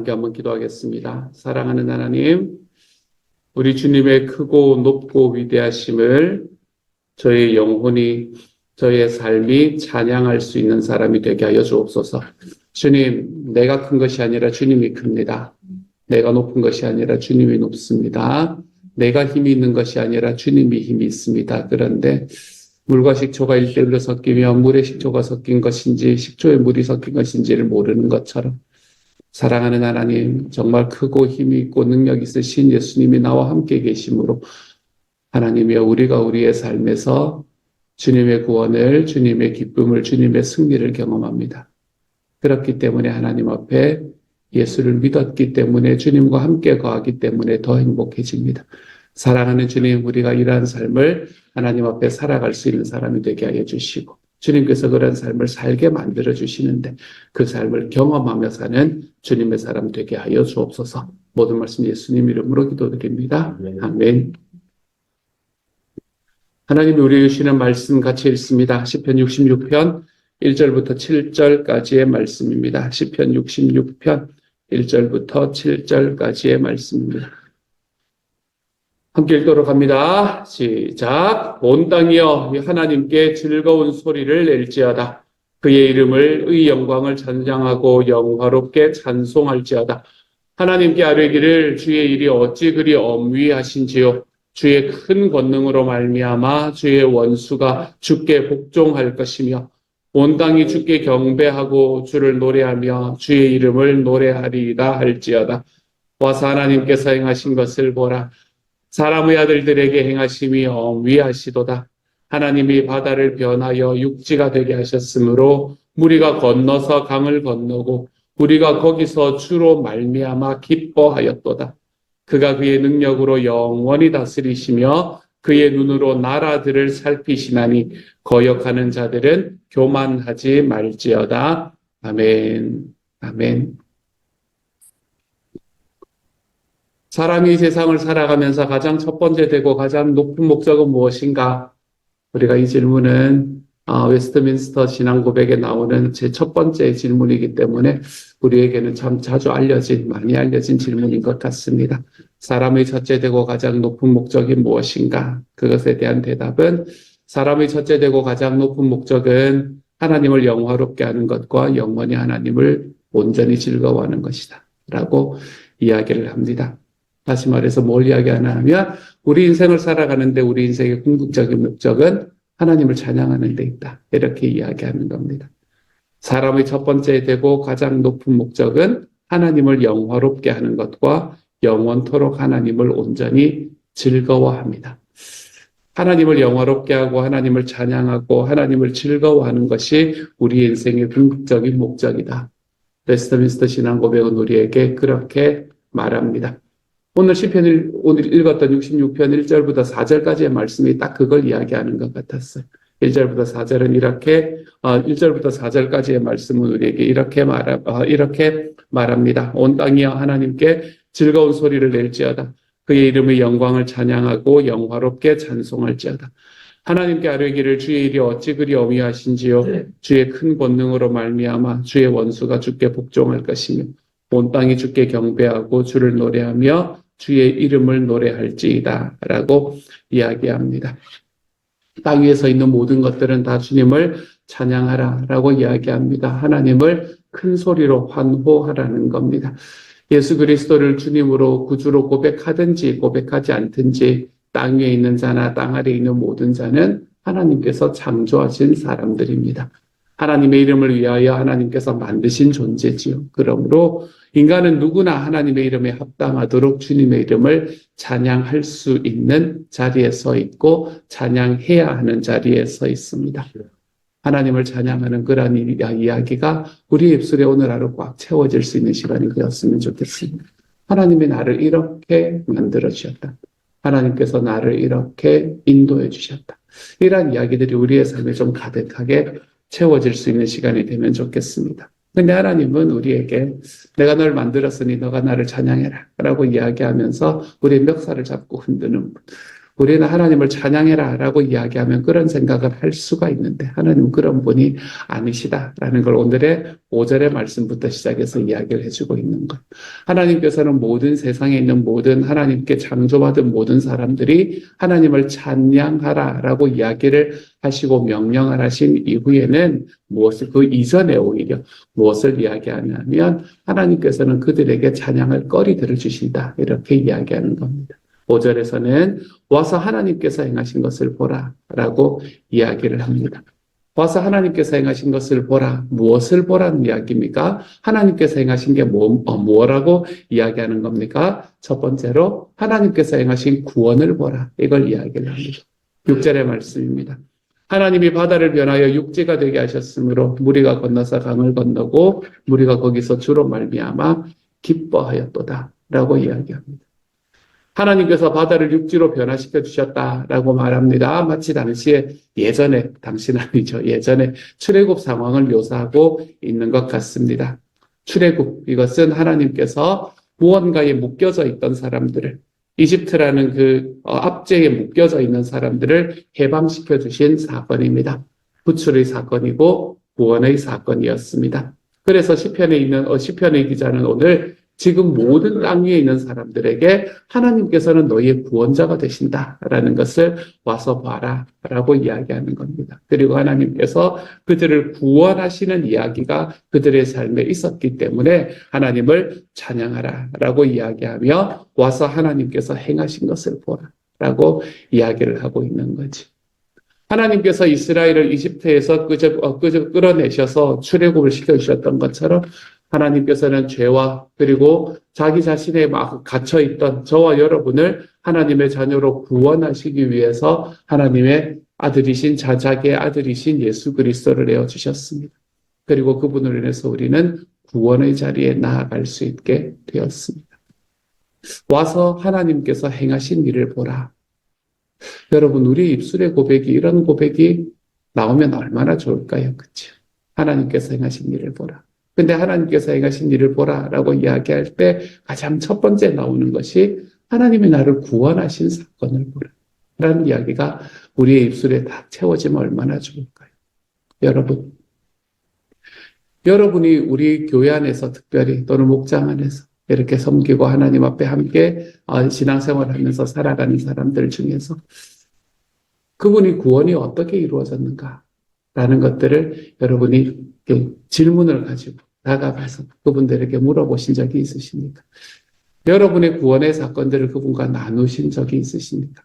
함께 한번 기도하겠습니다. 사랑하는 하나님, 우리 주님의 크고 높고 위대하심을 저의 영혼이, 저의 삶이 찬양할 수 있는 사람이 되게 하여 주옵소서. 주님, 내가 큰 것이 아니라 주님이 큽니다. 내가 높은 것이 아니라 주님이 높습니다. 내가 힘이 있는 것이 아니라 주님이 힘이 있습니다. 그런데 물과 식초가 1대1로 섞이며 물에 식초가 섞인 것인지 식초에 물이 섞인 것인지를 모르는 것처럼 사랑하는 하나님, 정말 크고 힘이 있고 능력 있으신 예수님이 나와 함께 계심으로 하나님이여, 우리가 우리의 삶에서 주님의 구원을, 주님의 기쁨을, 주님의 승리를 경험합니다. 그렇기 때문에 하나님 앞에 예수를 믿었기 때문에, 주님과 함께 거하기 때문에 더 행복해집니다. 사랑하는 주님, 우리가 이러한 삶을 하나님 앞에 살아갈 수 있는 사람이 되게 하여 주시고, 주님께서 그런 삶을 살게 만들어 주시는데 그 삶을 경험하며 사는 주님의 사람 되게 하여 주옵소서. 모든 말씀 예수님 이름으로 기도드립니다. 아멘. 하나님이 우리에게 주시는 말씀 같이 읽습니다. 시편 66편 1절부터 7절까지의 말씀입니다. 시편 66편 1절부터 7절까지의 말씀입니다. 함께 읽도록 합니다. 시작. 온 땅이여 하나님께 즐거운 소리를 낼지어다. 그의 이름을 의 영광을 찬양하고 영화롭게 찬송할지어다. 하나님께 아뢰기를 주의 일이 어찌 그리 엄위하신지요. 주의 큰 권능으로 말미암아 주의 원수가 주께 복종할 것이며 온 땅이 주께 경배하고 주를 노래하며 주의 이름을 노래하리이다 할지어다. 와서 하나님께서 행하신 것을 보라. 사람의 아들들에게 행하심이 엄위하시도다. 하나님이 바다를 변하여 육지가 되게 하셨으므로 무리가 건너서 강을 건너고 우리가 거기서 주로 말미암아 기뻐하였도다. 그가 그의 능력으로 영원히 다스리시며 그의 눈으로 나라들을 살피시나니 거역하는 자들은 교만하지 말지어다. 아멘. 아멘. 사람이 세상을 살아가면서 가장 첫 번째 되고 가장 높은 목적은 무엇인가? 우리가 이 질문은 웨스트민스터 신앙 고백에 나오는 제 첫 번째 질문이기 때문에 우리에게는 참 자주 많이 알려진 질문인 것 같습니다. 사람의 첫째 되고 가장 높은 목적이 무엇인가? 그것에 대한 대답은 사람의 첫째 되고 가장 높은 목적은 하나님을 영화롭게 하는 것과 영원히 하나님을 온전히 즐거워하는 것이다. 라고 이야기를 합니다. 다시 말해서 뭘 이야기하나 하면 우리 인생을 살아가는데 우리 인생의 궁극적인 목적은 하나님을 찬양하는 데 있다. 이렇게 이야기하는 겁니다. 사람의 첫 번째 되고 가장 높은 목적은 하나님을 영화롭게 하는 것과 영원토록 하나님을 온전히 즐거워합니다. 하나님을 영화롭게 하고 하나님을 찬양하고 하나님을 즐거워하는 것이 우리 인생의 궁극적인 목적이다. 웨스트민스터 신앙 고백은 우리에게 그렇게 말합니다. 오늘 시편을 오늘 읽었던 66편 1절부터 4절까지의 말씀이 딱 그걸 이야기하는 것 같았어요. 1절부터 4절은 이렇게 1절부터 4절까지의 말씀은 우리에게 이렇게 말합니다. 온 땅이여 하나님께 즐거운 소리를 낼지어다. 그의 이름의 영광을 찬양하고 영화롭게 찬송할지어다. 하나님께 아뢰기를 주의 일이 어찌 그리 엄위하신지요. 주의 큰 권능으로 말미암아 주의 원수가 주께 복종할 것이며 온 땅이 주께 경배하고 주를 노래하며 주의 이름을 노래할지이다 라고 이야기합니다. 땅 위에 서 있는 모든 것들은 다 주님을 찬양하라 라고 이야기합니다. 하나님을 큰 소리로 환호하라는 겁니다. 예수 그리스도를 주님으로 구주로 고백하든지 고백하지 않든지 땅 위에 있는 자나 땅 아래에 있는 모든 자는 하나님께서 창조하신 사람들입니다. 하나님의 이름을 위하여 하나님께서 만드신 존재지요. 그러므로 인간은 누구나 하나님의 이름에 합당하도록 주님의 이름을 찬양할 수 있는 자리에 서 있고 찬양해야 하는 자리에 서 있습니다. 하나님을 찬양하는 그런 이야기가 우리 입술에 오늘 하루 꽉 채워질 수 있는 시간이 되었으면 좋겠습니다. 하나님이 나를 이렇게 만들어 주셨다. 하나님께서 나를 이렇게 인도해 주셨다. 이러한 이야기들이 우리의 삶에 좀 가득하게 채워질 수 있는 시간이 되면 좋겠습니다. 근데 하나님은 우리에게 내가 널 만들었으니 너가 나를 찬양해라 라고 이야기하면서 우리의 멱살을 잡고 흔드는 분. 우리는 하나님을 찬양해라 라고 이야기하면 그런 생각을 할 수가 있는데 하나님은 그런 분이 아니시다라는 걸 오늘의 5절의 말씀부터 시작해서 이야기를 해주고 있는 것. 하나님께서는 모든 세상에 있는 모든 하나님께 창조받은 모든 사람들이 하나님을 찬양하라 라고 이야기를 하시고 명령을 하신 이후에는 그 이전에 오히려 무엇을 이야기하냐면 하나님께서는 그들에게 찬양할 거리들을 주신다. 이렇게 이야기하는 겁니다. 5절에서는 와서 하나님께서 행하신 것을 보라 라고 이야기를 합니다. 와서 하나님께서 행하신 것을 보라. 무엇을 보라는 이야기입니까? 하나님께서 행하신 게 뭐라고 이야기하는 겁니까? 첫 번째로 하나님께서 행하신 구원을 보라. 이걸 이야기를 합니다. 6절의 말씀입니다. 하나님이 바다를 변하여 육지가 되게 하셨으므로 무리가 건너서 강을 건너고 무리가 거기서 주로 말미암아 기뻐하였도다 라고 이야기합니다. 하나님께서 바다를 육지로 변화시켜 주셨다라고 말합니다. 마치 당시는 아니죠. 예전에 출애굽 상황을 묘사하고 있는 것 같습니다. 출애굽, 이것은 하나님께서 무언가에 묶여져 있던 사람들을, 이집트라는 그 압제에 묶여져 있는 사람들을 해방시켜 주신 사건입니다. 구출의 사건이고 구원의 사건이었습니다. 그래서 시편의 기자는 오늘 지금 모든 땅 위에 있는 사람들에게 하나님께서는 너희의 구원자가 되신다라는 것을 와서 봐라 라고 이야기하는 겁니다. 그리고 하나님께서 그들을 구원하시는 이야기가 그들의 삶에 있었기 때문에 하나님을 찬양하라 라고 이야기하며 와서 하나님께서 행하신 것을 보라 라고 이야기를 하고 있는 거지. 하나님께서 이스라엘을 이집트에서 끌어내셔서 출애굽을 시켜주셨던 것처럼 하나님께서는 죄와 그리고 자기 자신에 막 갇혀있던 저와 여러분을 하나님의 자녀로 구원하시기 위해서 하나님의 자기의 아들이신 예수 그리스도를 내어주셨습니다. 그리고 그분으로 인해서 우리는 구원의 자리에 나아갈 수 있게 되었습니다. 와서 하나님께서 행하신 일을 보라. 여러분, 우리 입술의 고백이, 이런 고백이 나오면 얼마나 좋을까요? 그렇죠? 하나님께서 행하신 일을 보라. 근데 하나님께서 행하신 일을 보라라고 이야기할 때 가장 첫 번째 나오는 것이 하나님이 나를 구원하신 사건을 보라 라는 이야기가 우리의 입술에 딱 채워지면 얼마나 좋을까요? 여러분이 우리 교회 안에서 특별히 또는 목장 안에서 이렇게 섬기고 하나님 앞에 함께 신앙생활을 하면서 살아가는 사람들 중에서 그분이 구원이 어떻게 이루어졌는가 라는 것들을 여러분이 질문을 가지고 다가가서 그분들에게 물어보신 적이 있으십니까? 여러분의 구원의 사건들을 그분과 나누신 적이 있으십니까?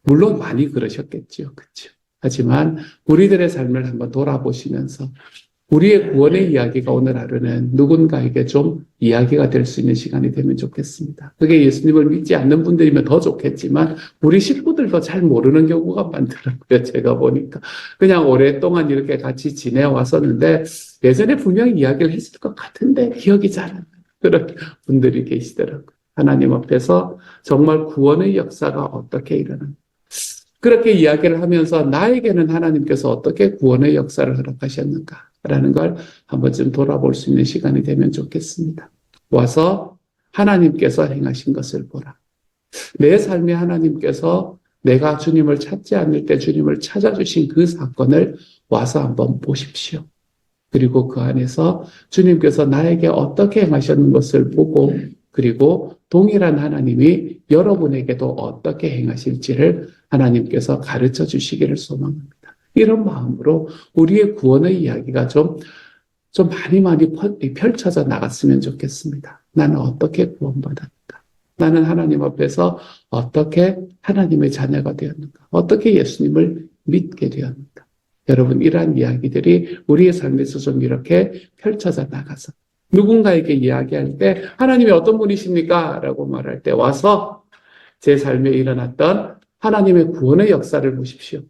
물론 많이 그러셨겠지요. 그렇죠? 하지만 우리들의 삶을 한번 돌아보시면서 우리의 구원의 이야기가 오늘 하루는 누군가에게 좀 이야기가 될 수 있는 시간이 되면 좋겠습니다. 그게 예수님을 믿지 않는 분들이면 더 좋겠지만 우리 식구들도 잘 모르는 경우가 많더라고요. 제가 보니까. 그냥 오랫동안 이렇게 같이 지내왔었는데 예전에 분명히 이야기를 했을 것 같은데 기억이 잘 안 나요. 그런 분들이 계시더라고요. 하나님 앞에서 정말 구원의 역사가 어떻게 일어나는가. 그렇게 이야기를 하면서 나에게는 하나님께서 어떻게 구원의 역사를 허락하셨는가 라는 걸 한 번쯤 돌아볼 수 있는 시간이 되면 좋겠습니다. 와서 하나님께서 행하신 것을 보라. 내 삶에 하나님께서 내가 주님을 찾지 않을 때 주님을 찾아주신 그 사건을 와서 한번 보십시오. 그리고 그 안에서 주님께서 나에게 어떻게 행하셨는 것을 보고 그리고 동일한 하나님이 여러분에게도 어떻게 행하실지를 하나님께서 가르쳐 주시기를 소망합니다. 이런 마음으로 우리의 구원의 이야기가 좀 많이 펼쳐져 나갔으면 좋겠습니다. 나는 어떻게 구원받았는가? 나는 하나님 앞에서 어떻게 하나님의 자녀가 되었는가? 어떻게 예수님을 믿게 되었는가? 여러분, 이러한 이야기들이 우리의 삶에서 좀 이렇게 펼쳐져 나가서 누군가에게 이야기할 때 하나님이 어떤 분이십니까? 라고 말할 때 와서 제 삶에 일어났던 하나님의 구원의 역사를 보십시오.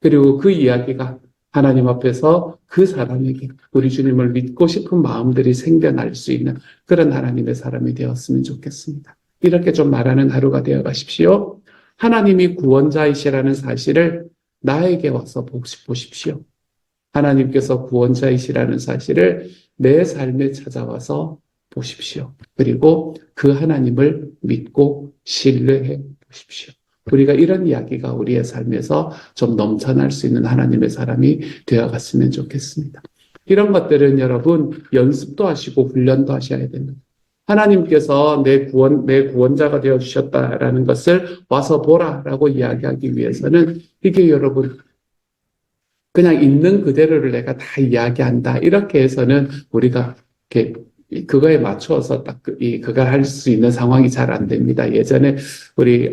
그리고 그 이야기가 하나님 앞에서 그 사람에게 우리 주님을 믿고 싶은 마음들이 생겨날 수 있는 그런 하나님의 사람이 되었으면 좋겠습니다. 이렇게 좀 말하는 하루가 되어 가십시오. 하나님이 구원자이시라는 사실을 나에게 와서 보십시오. 하나님께서 구원자이시라는 사실을 내 삶에 찾아와서 보십시오. 그리고 그 하나님을 믿고 신뢰해 보십시오. 우리가 이런 이야기가 우리의 삶에서 좀 넘쳐날 수 있는 하나님의 사람이 되어갔으면 좋겠습니다. 이런 것들은 여러분 연습도 하시고 훈련도 하셔야 됩니다. 하나님께서 내 구원자가 되어주셨다라는 것을 와서 보라라고 이야기하기 위해서는 이게 여러분 그냥 있는 그대로를 내가 다 이야기한다. 이렇게 해서는 우리가 이렇게 그거에 맞추어서 딱 그걸 할 수 있는 상황이 잘 안 됩니다. 예전에 우리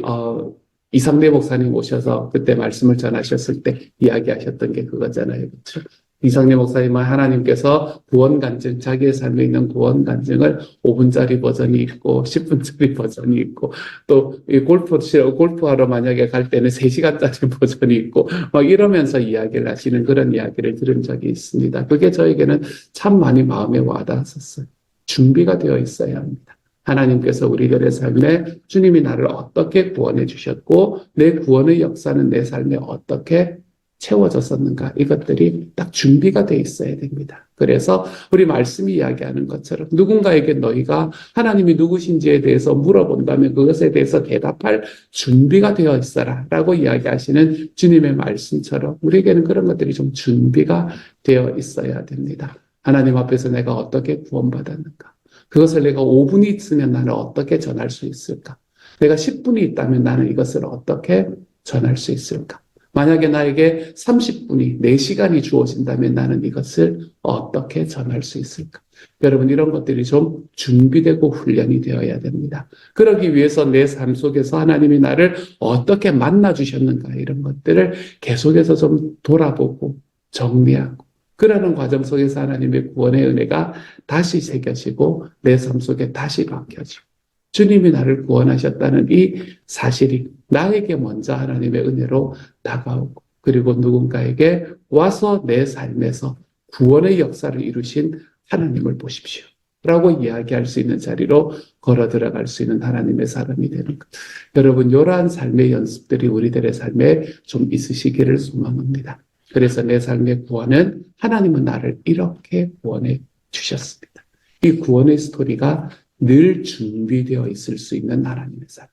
이상대 목사님 오셔서 그때 말씀을 전하셨을 때 이야기하셨던 게 그거잖아요. 그렇죠? 이상대 목사님은 하나님께서 구원 간증, 자기의 삶에 있는 구원 간증을 5분짜리 버전이 있고 10분짜리 버전이 있고 또 골프하러 만약에 갈 때는 3시간짜리 버전이 있고 막 이러면서 이야기를 하시는 그런 이야기를 들은 적이 있습니다. 그게 저에게는 참 많이 마음에 와닿았었어요. 준비가 되어 있어야 합니다. 하나님께서 우리들의 삶에 주님이 나를 어떻게 구원해 주셨고 내 구원의 역사는 내 삶에 어떻게 채워졌었는가 이것들이 딱 준비가 돼 있어야 됩니다. 그래서 우리 말씀이 이야기하는 것처럼 누군가에게 너희가 하나님이 누구신지에 대해서 물어본다면 그것에 대해서 대답할 준비가 되어 있어라 라고 이야기하시는 주님의 말씀처럼 우리에게는 그런 것들이 좀 준비가 되어 있어야 됩니다. 하나님 앞에서 내가 어떻게 구원받았는가? 그것을 내가 5분이 있으면 나는 어떻게 전할 수 있을까? 내가 10분이 있다면 나는 이것을 어떻게 전할 수 있을까? 만약에 나에게 30분이, 4시간이 주어진다면 나는 이것을 어떻게 전할 수 있을까? 여러분, 이런 것들이 좀 준비되고 훈련이 되어야 됩니다. 그러기 위해서 내 삶 속에서 하나님이 나를 어떻게 만나주셨는가, 이런 것들을 계속해서 좀 돌아보고 정리하고, 그러는 과정 속에서 하나님의 구원의 은혜가 다시 새겨지고 내 삶 속에 다시 박혀지고 주님이 나를 구원하셨다는 이 사실이 나에게 먼저 하나님의 은혜로 다가오고 그리고 누군가에게 와서 내 삶에서 구원의 역사를 이루신 하나님을 보십시오 라고 이야기할 수 있는 자리로 걸어 들어갈 수 있는 하나님의 사람이 되는 것. 여러분, 이러한 삶의 연습들이 우리들의 삶에 좀 있으시기를 소망합니다. 그래서 내 삶의 구원은 하나님은 나를 이렇게 구원해 주셨습니다. 이 구원의 스토리가 늘 준비되어 있을 수 있는 하나님의 사람.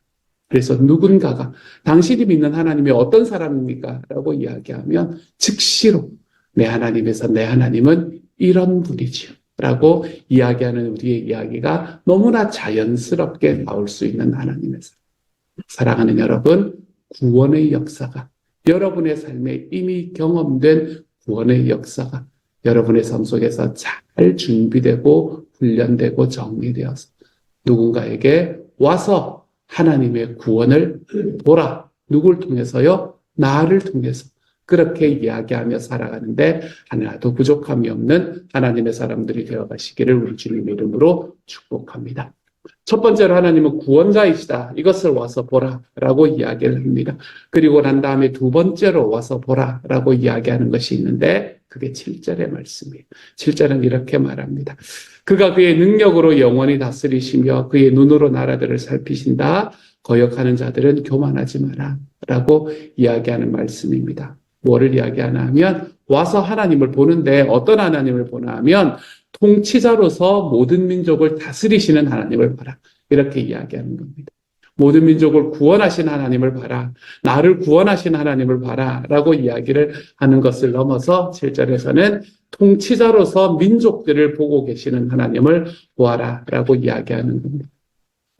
그래서 누군가가 당신이 믿는 하나님이 어떤 사람입니까? 라고 이야기하면 즉시로 내 하나님에서 내 하나님은 이런 분이지요. 라고 이야기하는 우리의 이야기가 너무나 자연스럽게 나올 수 있는 하나님의 사람. 사랑하는 여러분, 구원의 역사가 여러분의 삶에 이미 경험된 구원의 역사가 여러분의 삶 속에서 잘 준비되고 훈련되고 정리되어서 누군가에게 와서 하나님의 구원을 보라. 누굴 통해서요? 나를 통해서. 그렇게 이야기하며 살아가는데 하나도 부족함이 없는 하나님의 사람들이 되어가시기를 우리 주님의 이름으로 축복합니다. 첫 번째로 하나님은 구원자이시다. 이것을 와서 보라 라고 이야기를 합니다. 그리고 난 다음에 두 번째로 와서 보라 라고 이야기하는 것이 있는데 그게 7절의 말씀이에요. 7절은 이렇게 말합니다. 그가 그의 능력으로 영원히 다스리시며 그의 눈으로 나라들을 살피신다. 거역하는 자들은 교만하지 마라 라고 이야기하는 말씀입니다. 뭐를 이야기하나 하면 와서 하나님을 보는데 어떤 하나님을 보나 하면 통치자로서 모든 민족을 다스리시는 하나님을 봐라. 이렇게 이야기하는 겁니다. 모든 민족을 구원하신 하나님을 봐라. 나를 구원하신 하나님을 봐라. 라고 이야기를 하는 것을 넘어서 7절에서는 통치자로서 민족들을 보고 계시는 하나님을 보아라. 라고 이야기하는 겁니다.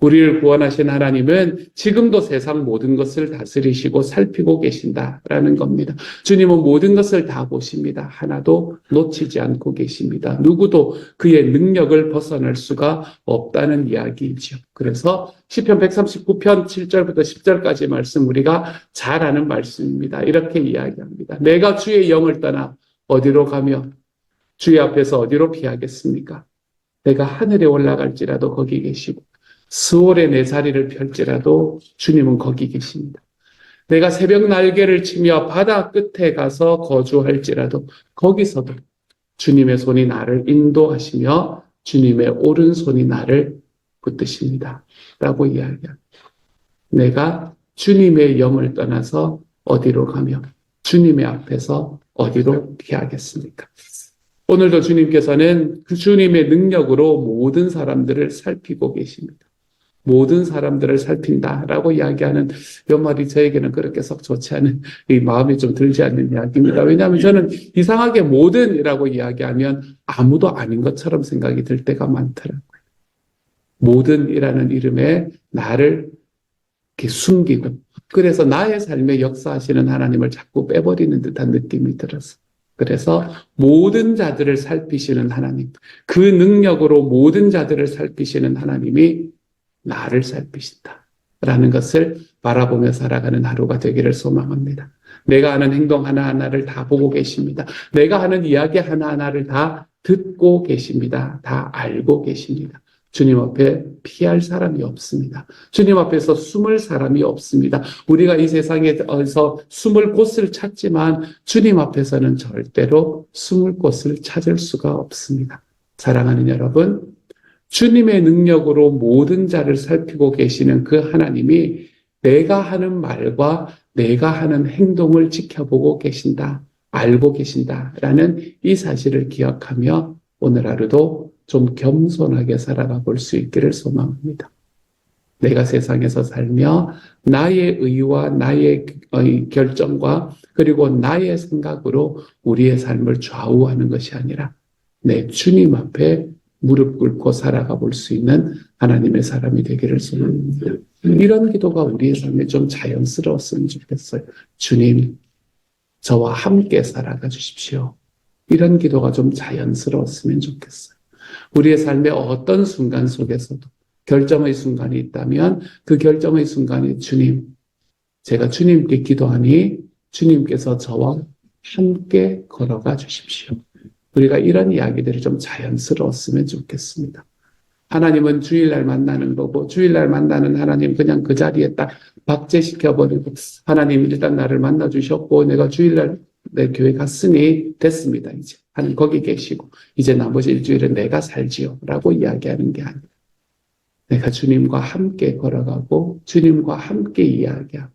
우리를 구원하신 하나님은 지금도 세상 모든 것을 다스리시고 살피고 계신다라는 겁니다. 주님은 모든 것을 다 보십니다. 하나도 놓치지 않고 계십니다. 누구도 그의 능력을 벗어날 수가 없다는 이야기이죠. 그래서 시편 139편 7절부터 10절까지 말씀 우리가 잘 아는 말씀입니다. 이렇게 이야기합니다. 내가 주의 영을 떠나 어디로 가며 주의 앞에서 어디로 피하겠습니까? 내가 하늘에 올라갈지라도 거기 계시고 스올에 내 자리를 펼지라도 주님은 거기 계십니다. 내가 새벽 날개를 치며 바다 끝에 가서 거주할지라도 거기서도 주님의 손이 나를 인도하시며 주님의 오른손이 나를 붙드십니다. 라고 이야기합니다. 내가 주님의 영을 떠나서 어디로 가며 주님의 앞에서 어디로 피하겠습니까? 오늘도 주님께서는 그 주님의 능력으로 모든 사람들을 살피고 계십니다. 모든 사람들을 살핀다라고 이야기하는 이 말이 저에게는 그렇게 썩 좋지 않은 이 마음이 좀 들지 않는 이야기입니다. 왜냐하면 저는 이상하게 모든이라고 이야기하면 아무도 아닌 것처럼 생각이 들 때가 많더라고요. 모든이라는 이름에 나를 이렇게 숨기고 그래서 나의 삶에 역사하시는 하나님을 자꾸 빼버리는 듯한 느낌이 들어서 그래서 모든 자들을 살피시는 하나님, 그 능력으로 모든 자들을 살피시는 하나님이 나를 살피신다 라는 것을 바라보며 살아가는 하루가 되기를 소망합니다. 내가 하는 행동 하나하나를 다 보고 계십니다. 내가 하는 이야기 하나하나를 다 듣고 계십니다. 다 알고 계십니다. 주님 앞에 피할 사람이 없습니다. 주님 앞에서 숨을 사람이 없습니다. 우리가 이 세상에서 숨을 곳을 찾지만 주님 앞에서는 절대로 숨을 곳을 찾을 수가 없습니다. 사랑하는 여러분, 주님의 능력으로 모든 자를 살피고 계시는 그 하나님이 내가 하는 말과 내가 하는 행동을 지켜보고 계신다, 알고 계신다라는 이 사실을 기억하며 오늘 하루도 좀 겸손하게 살아가 볼 수 있기를 소망합니다. 내가 세상에서 살며 나의 의와 나의 결정과 그리고 나의 생각으로 우리의 삶을 좌우하는 것이 아니라 내 주님 앞에 무릎 꿇고 살아가 볼 수 있는 하나님의 사람이 되기를 소망합니다. 이런 기도가 우리의 삶에 좀 자연스러웠으면 좋겠어요. 주님, 저와 함께 살아가 주십시오. 이런 기도가 좀 자연스러웠으면 좋겠어요. 우리의 삶의 어떤 순간 속에서도 결정의 순간이 있다면 그 결정의 순간에 주님, 제가 주님께 기도하니 주님께서 저와 함께 걸어가 주십시오. 우리가 이런 이야기들이 좀 자연스러웠으면 좋겠습니다. 하나님은 주일날 만나는 거고 주일날 만나는 하나님 그냥 그 자리에 딱 박제시켜버리고 하나님 일단 나를 만나주셨고 내가 주일날 내 교회 갔으니 됐습니다. 이제 하나님 거기 계시고 이제 나머지 일주일은 내가 살지요 라고 이야기하는 게 아니라 내가 주님과 함께 걸어가고 주님과 함께 이야기하고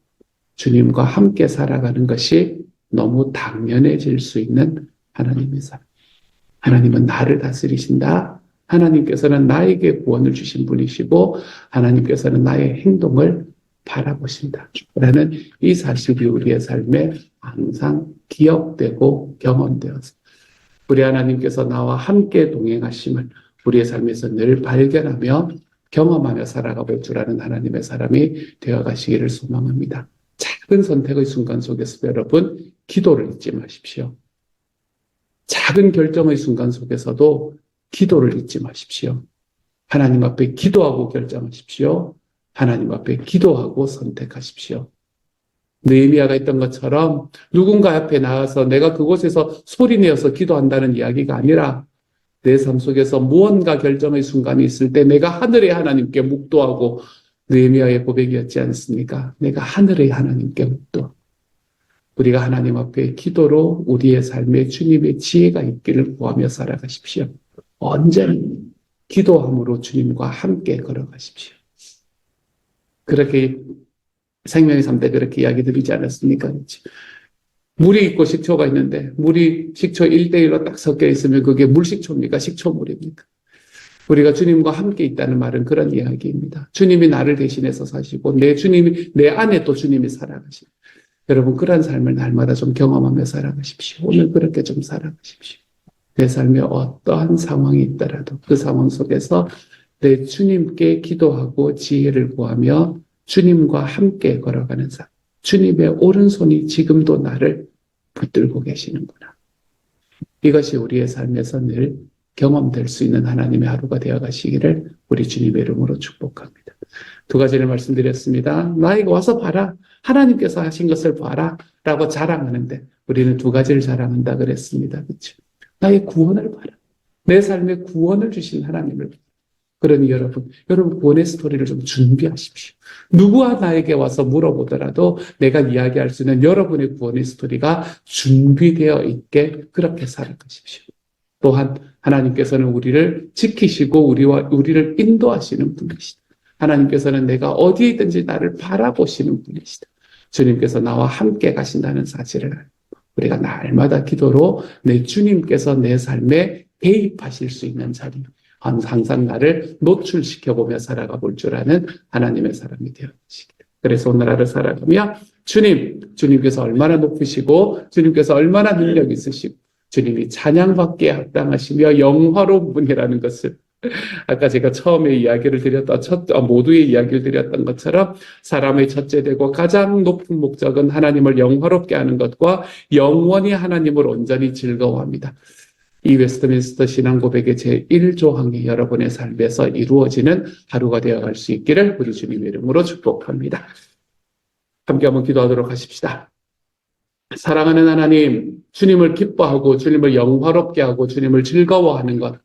주님과 함께 살아가는 것이 너무 당연해질 수 있는 하나님의 삶. 하나님은 나를 다스리신다. 하나님께서는 나에게 구원을 주신 분이시고 하나님께서는 나의 행동을 바라보신다. 라는 이 사실이 우리의 삶에 항상 기억되고 경험되어서 우리 하나님께서 나와 함께 동행하심을 우리의 삶에서 늘 발견하며 경험하며 살아가 볼 줄 아는 하나님의 사람이 되어가시기를 소망합니다. 작은 선택의 순간 속에서 여러분 기도를 잊지 마십시오. 작은 결정의 순간 속에서도 기도를 잊지 마십시오. 하나님 앞에 기도하고 결정하십시오. 하나님 앞에 기도하고 선택하십시오. 느헤미야가 했던 것처럼 누군가 앞에 나와서 내가 그곳에서 소리내어서 기도한다는 이야기가 아니라 내 삶 속에서 무언가 결정의 순간이 있을 때 내가 하늘의 하나님께 묵도하고 느헤미야의 고백이었지 않습니까? 내가 하늘의 하나님께 묵도하고 우리가 하나님 앞에 기도로 우리의 삶에 주님의 지혜가 있기를 구하며 살아가십시오. 언제나 기도함으로 주님과 함께 걸어가십시오. 그렇게 생명의 삶 때 그렇게 이야기 드리지 않았습니까? 그렇지? 물이 있고 식초가 있는데 물이 식초 1대1로 딱 섞여 있으면 그게 물식초입니까? 식초물입니까? 우리가 주님과 함께 있다는 말은 그런 이야기입니다. 주님이 나를 대신해서 사시고 내 주님이 내 안에 또 주님이 살아가시고 여러분 그런 삶을 날마다 좀 경험하며 살아가십시오. 오늘 그렇게 좀 살아가십시오. 내 삶에 어떠한 상황이 있더라도 그 상황 속에서 내 주님께 기도하고 지혜를 구하며 주님과 함께 걸어가는 삶. 주님의 오른손이 지금도 나를 붙들고 계시는구나. 이것이 우리의 삶에서 늘 경험될 수 있는 하나님의 하루가 되어가시기를 우리 주님의 이름으로 축복합니다. 두 가지를 말씀드렸습니다. 나에게 와서 봐라. 하나님께서 하신 것을 봐라. 라고 자랑하는데 우리는 두 가지를 자랑한다 그랬습니다. 그렇죠? 나의 구원을 봐라. 내 삶에 구원을 주신 하나님을 봐라. 그러니 여러분 구원의 스토리를 좀 준비하십시오. 누구와 나에게 와서 물어보더라도 내가 이야기할 수 있는 여러분의 구원의 스토리가 준비되어 있게 그렇게 살아가십시오. 또한 하나님께서는 우리를 지키시고 우리를 인도하시는 분이시다. 하나님께서는 내가 어디에 있든지 나를 바라보시는 분이시다. 주님께서 나와 함께 가신다는 사실을 알고 우리가 날마다 기도로 내 주님께서 내 삶에 개입하실 수 있는 자리, 항상 나를 노출시켜보며 살아가 볼 줄 아는 하나님의 사람이 되어주시기를. 그래서 오늘 하루 살아가며 주님께서 얼마나 높으시고 주님께서 얼마나 능력 있으시고 주님이 찬양받기에 합당하시며 영화로운 분이라는 것을 아까 제가 처음에 이야기를 드렸던 모두의 이야기를 드렸던 것처럼 사람의 첫째 되고 가장 높은 목적은 하나님을 영화롭게 하는 것과 영원히 하나님을 온전히 즐거워합니다. 이 웨스트민스터 신앙 고백의 제1조항이 여러분의 삶에서 이루어지는 하루가 되어갈 수 있기를 우리 주님의 이름으로 축복합니다. 함께 한번 기도하도록 하십시다. 사랑하는 하나님, 주님을 기뻐하고 주님을 영화롭게 하고 주님을 즐거워하는 것.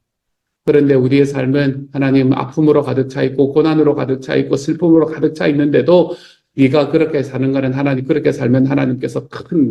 그런데 우리의 삶은 하나님 아픔으로 가득 차 있고 고난으로 가득 차 있고 슬픔으로 가득 차 있는데도 네가 그렇게 사는 거는 하나님, 그렇게 살면 하나님께서 큰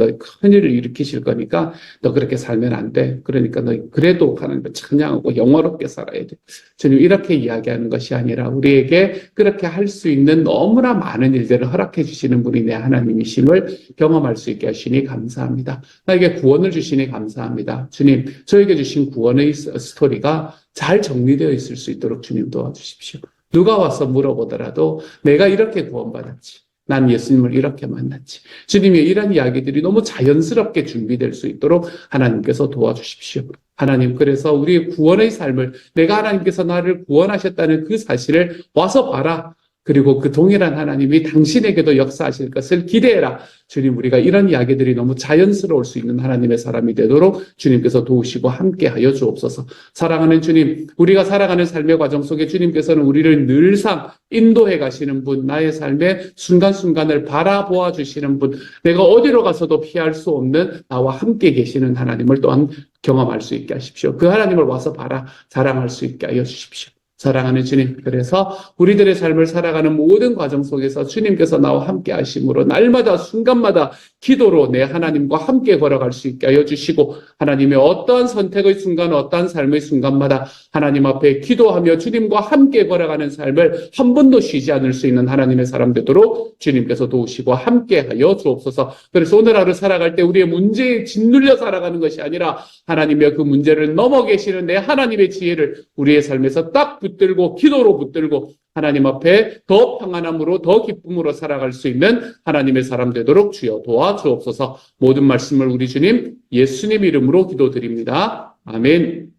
일을 일으키실 거니까 너 그렇게 살면 안 돼. 그러니까 너 그래도 하나님을 찬양하고 영화롭게 살아야 돼. 주님 이렇게 이야기하는 것이 아니라 우리에게 그렇게 할 수 있는 너무나 많은 일들을 허락해 주시는 분이 내 하나님이심을 경험할 수 있게 하시니 감사합니다. 나에게 구원을 주시니 감사합니다. 주님, 저에게 주신 구원의 스토리가 잘 정리되어 있을 수 있도록 주님 도와주십시오. 누가 와서 물어보더라도 내가 이렇게 구원받았지. 난 예수님을 이렇게 만났지. 주님의 이런 이야기들이 너무 자연스럽게 준비될 수 있도록 하나님께서 도와주십시오. 하나님, 그래서 우리의 구원의 삶을 내가 하나님께서 나를 구원하셨다는 그 사실을 와서 봐라. 그리고 그 동일한 하나님이 당신에게도 역사하실 것을 기대해라. 주님, 우리가 이런 이야기들이 너무 자연스러울 수 있는 하나님의 사람이 되도록 주님께서 도우시고 함께하여 주옵소서. 사랑하는 주님, 우리가 살아가는 삶의 과정 속에 주님께서는 우리를 늘상 인도해 가시는 분, 나의 삶의 순간순간을 바라보아 주시는 분, 내가 어디로 가서도 피할 수 없는 나와 함께 계시는 하나님을 또한 경험할 수 있게 하십시오. 그 하나님을 와서 자랑할 수 있게 하여 주십시오. 사랑하는 주님, 그래서 우리들의 삶을 살아가는 모든 과정 속에서 주님께서 나와 함께 하심으로 날마다 순간마다 기도로 내 하나님과 함께 걸어갈 수 있게 하여 주시고 하나님의 어떠한 선택의 순간, 어떠한 삶의 순간마다 하나님 앞에 기도하며 주님과 함께 걸어가는 삶을 한 번도 쉬지 않을 수 있는 하나님의 사람 되도록 주님께서 도우시고 함께 하여 주옵소서. 그래서 오늘 하루 살아갈 때 우리의 문제에 짓눌려 살아가는 것이 아니라 하나님의 그 문제를 넘어 계시는 내 하나님의 지혜를 우리의 삶에서 딱 붙들고 기도로 붙들고 하나님 앞에 더 평안함으로 더 기쁨으로 살아갈 수 있는 하나님의 사람 되도록 주여 도와주옵소서. 모든 말씀을 우리 주님 예수님 이름으로 기도드립니다. 아멘.